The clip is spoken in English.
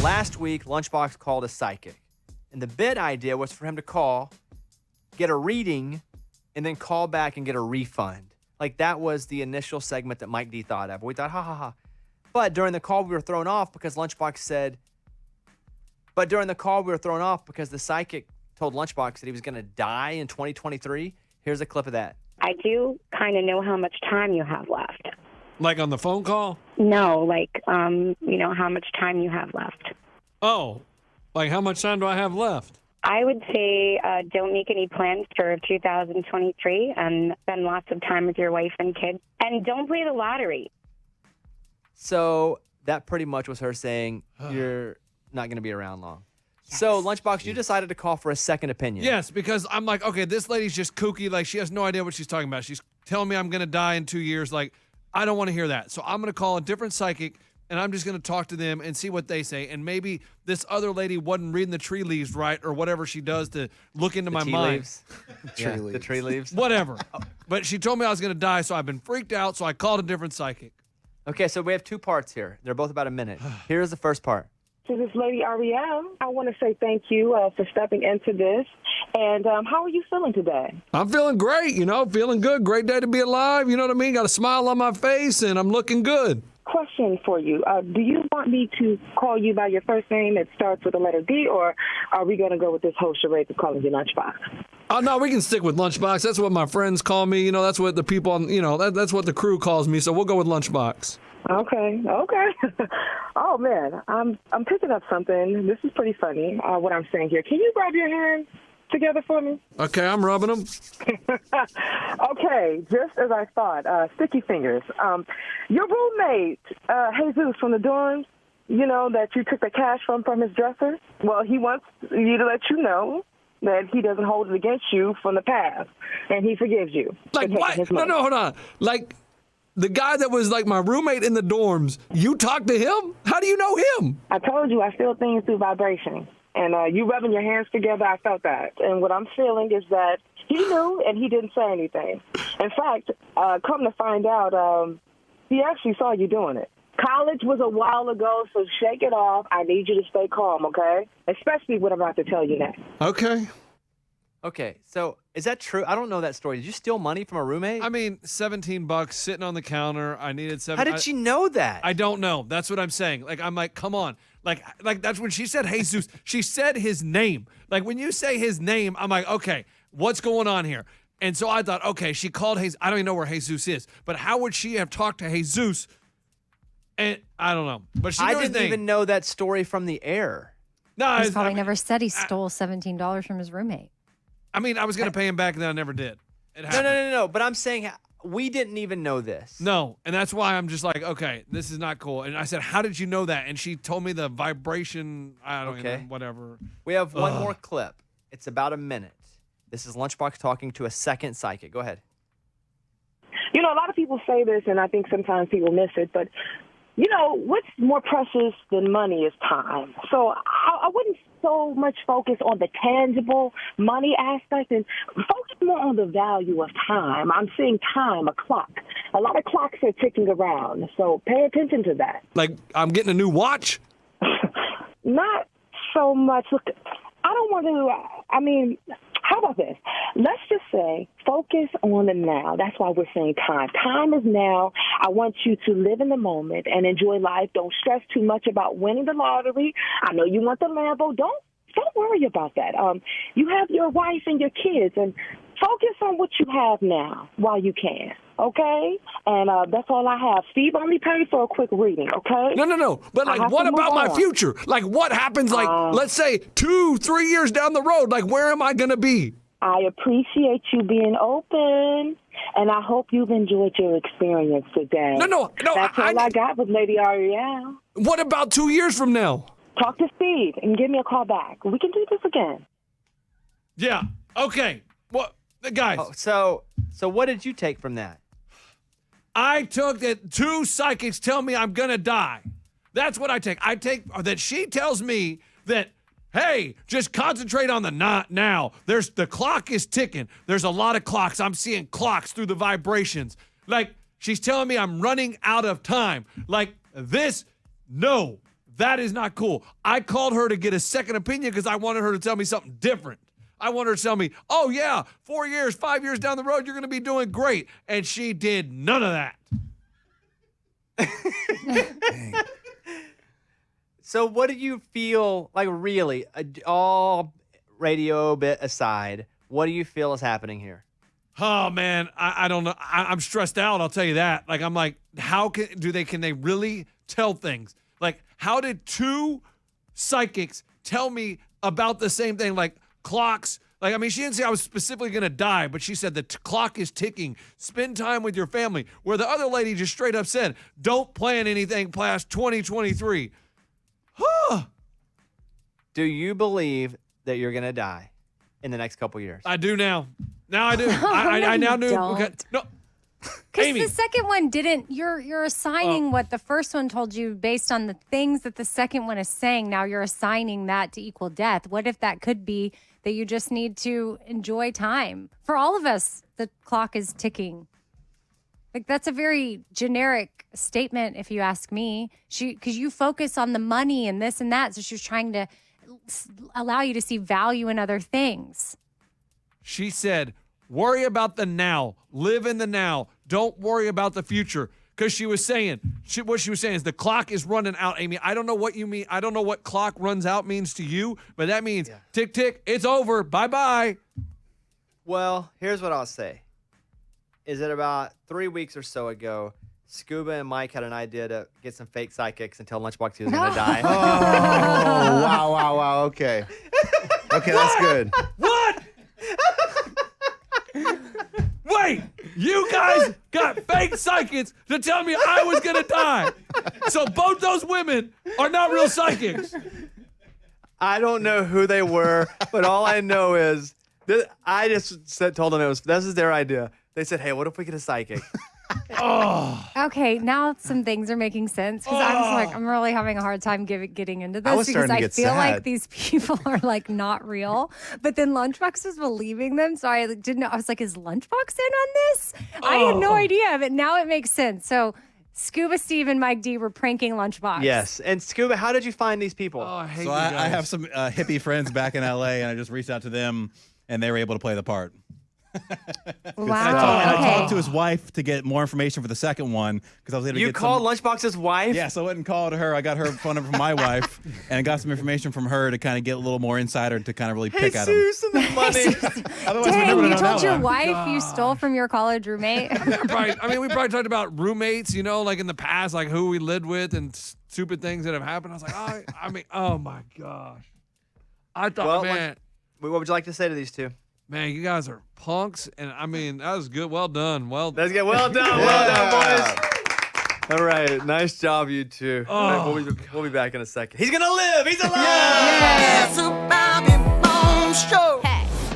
Last week, Lunchbox called a psychic. And the bid idea was for him to call, get a reading, and then call back and get a refund. Like, that was the initial segment that Mike D thought of. We thought, ha, ha, ha. But during the call, we were thrown off because Lunchbox said, the psychic told Lunchbox that he was going to die in 2023. Here's a clip of that. I do kind of know how much time you have left. Like on the phone call? No, like, how much time you have left. Oh, like how much time do I have left? I would say don't make any plans for 2023 and spend lots of time with your wife and kids. And don't play the lottery. So that pretty much was her saying, you're not going to be around long. Yes. So, Lunchbox, you decided to call for a second opinion. Yes, because I'm like, okay, this lady's just kooky. Like, she has no idea what she's talking about. She's telling me I'm going to die in 2 years. Like, I don't want to hear that. So I'm going to call a different psychic, and I'm just going to talk to them and see what they say. And maybe this other lady wasn't reading the tree leaves right or whatever she does to look into my mind. The tree leaves. Whatever. But she told me I was going to die, so I've been freaked out, so I called a different psychic. Okay, so we have two parts here. They're both about a minute. Here's the first part. To this lady, Ariel, I want to say thank you for stepping into this. And how are you feeling today? I'm feeling great, feeling good. Great day to be alive, you know what I mean? Got a smile on my face, and I'm looking good. Question for you. Do you want me to call you by your first name that starts with the letter D, or are we going to go with this whole charade of calling you Lunchbox? Oh, no, we can stick with Lunchbox. That's what my friends call me. That's what the people, that's what the crew calls me, so we'll go with Lunchbox. Okay. Oh, man, I'm picking up something. This is pretty funny, what I'm saying here. Can you grab your hands together for me? Okay, I'm rubbing them. Okay, just as I thought, sticky fingers. Your roommate, Jesus from the dorms, that you took the cash from his dresser? Well, he wants you to let you know that he doesn't hold it against you from the past, and he forgives you. Like what? No, hold on. Like, the guy that was like my roommate in the dorms, you talked to him? How do you know him? I told you I feel things through vibration. And you rubbing your hands together, I felt that. And what I'm feeling is that he knew and he didn't say anything. In fact, come to find out, he actually saw you doing it. College was a while ago, so shake it off. I need you to stay calm, okay? Especially what I'm about to tell you next. Okay, so is that true? I don't know that story. Did you steal money from a roommate? I mean, $17 sitting on the counter. I needed $7. How did she know that? I don't know. That's what I'm saying. Like, I'm like, come on. Like that's when she said Jesus. She said his name. Like, when you say his name, I'm like, okay, what's going on here? And so I thought, okay, she called Jesus. I don't even know where Jesus is. But how would she have talked to Jesus? And I don't know. But she I didn't even know that story from the air. No, He's probably never said he stole $17 from his roommate. I mean, I was going to pay him back, and then I never did. No. But I'm saying we didn't even know this. No, and that's why I'm just like, okay, this is not cool. And I said, how did you know that? And she told me the vibration, I don't know, whatever. We have one more clip. It's about a minute. This is Lunchbox talking to a second psychic. Go ahead. A lot of people say this, and I think sometimes people miss it, but what's more precious than money is time. So I wouldn't so much focus on the tangible money aspect and focus more on the value of time. I'm seeing time, a clock. A lot of clocks are ticking around, so pay attention to that. Like, I'm getting a new watch? Not so much. Look, I don't want to, how about this? Let's just say focus on the now. That's why we're saying time. Time is now. I want you to live in the moment and enjoy life. Don't stress too much about winning the lottery. I know you want the Lambo. Don't worry about that. You have your wife and your kids, and focus on what you have now while you can. Okay? And that's all I have. Steve only paid for a quick reading, okay? No. But, like, what about my future? Like, what happens, like, let's say 2-3 years down the road? Like, where am I going to be? I appreciate you being open, and I hope you've enjoyed your experience today. No. That's all I got with Lady Ariel. What about 2 years from now? Talk to Steve and give me a call back. We can do this again. Yeah. Okay. What, guys? So what did you take from that? I took that 2 psychics tell me I'm going to die. That's what I take. I take that she tells me that, hey, just concentrate on the not now. The clock is ticking. There's a lot of clocks. I'm seeing clocks through the vibrations. Like, she's telling me I'm running out of time. Like, this That is not cool. I called her to get a second opinion because I wanted her to tell me something different. I wanted her to tell me, oh, yeah, 4 years, 5 years down the road, you're going to be doing great. And she did none of that. So what do you feel like, really, all radio bit aside, what do you feel is happening here? Oh, man, I don't know. I'm stressed out, I'll tell you that. Like, I'm like, how can they really tell things? Like, how did two psychics tell me about the same thing? Like, clocks. Like, I mean, she didn't say I was specifically going to die, but she said the clock is ticking. Spend time with your family. Where the other lady just straight up said, don't plan anything past 2023. Do you believe that you're going to die in the next couple years? I do now. Now I do. I now knew. Okay. No. Because Amy. the second one didn't. You're assigning what the first one told you based on the things that the second one is saying. Now you're assigning that to equal death. What if that could be that you just need to enjoy time? For all of us, the clock is ticking. Like, that's a very generic statement, if you ask me. Because you focus on the money and this and that, so she's trying to allow you to see value in other things. She said, worry about the now. Live in the now. Don't worry about the future. Because she was saying, what she was saying is the clock is running out, Amy. I don't know what you mean. I don't know what clock runs out means to you, but that means tick, tick, it's over. Bye-bye. Well, here's what I'll say. Is it about 3 weeks or so ago, Scuba and Mike had an idea to get some fake psychics and tell Lunchbox he was going to die. Oh, wow. Okay. Okay, that's good. What? Wait, you guys got fake psychics to tell me I was going to die. So both those women are not real psychics. I don't know who they were, but all I know is that I just told them this is their idea. They said, hey, what if we get a psychic? Okay, now some things are making sense because I was like, I'm really having a hard time getting into this I was because starting to I get feel like sad. these people are like not real. But then Lunchbox was believing them, so I didn't know. I was like, is Lunchbox in on this? I had no idea, but now it makes sense. So Scuba Steve and Mike D were pranking Lunchbox. Yes. And Scuba, how did you find these people? Oh, I hate So you guys. I have some hippie friends back in LA, and I just reached out to them, and they were able to play the part. Wow. And I Okay. talked to his wife to get more information for the second one because I was able to You get called some. Lunchbox's wife? Yeah, so I went and called her. I got her phone number from my wife and got some information from her to kind of get a little more insider to kind of really pick at him. Jesus and the money. Otherwise, we Dang, never you know told that your one. wife you stole from your college roommate. We probably talked about roommates, you know, like in the past, like who we lived with and stupid things that have happened. I was like, I mean, oh my gosh. I thought, Well, man, what would you like to say to these two? man, you guys are punks. And I mean, that was good. Well done. Well done. Let's get well done, boys. All right, nice job, you two. All right, we'll be back in a second. He's gonna live. He's alive. It's a Bobby Bones Show.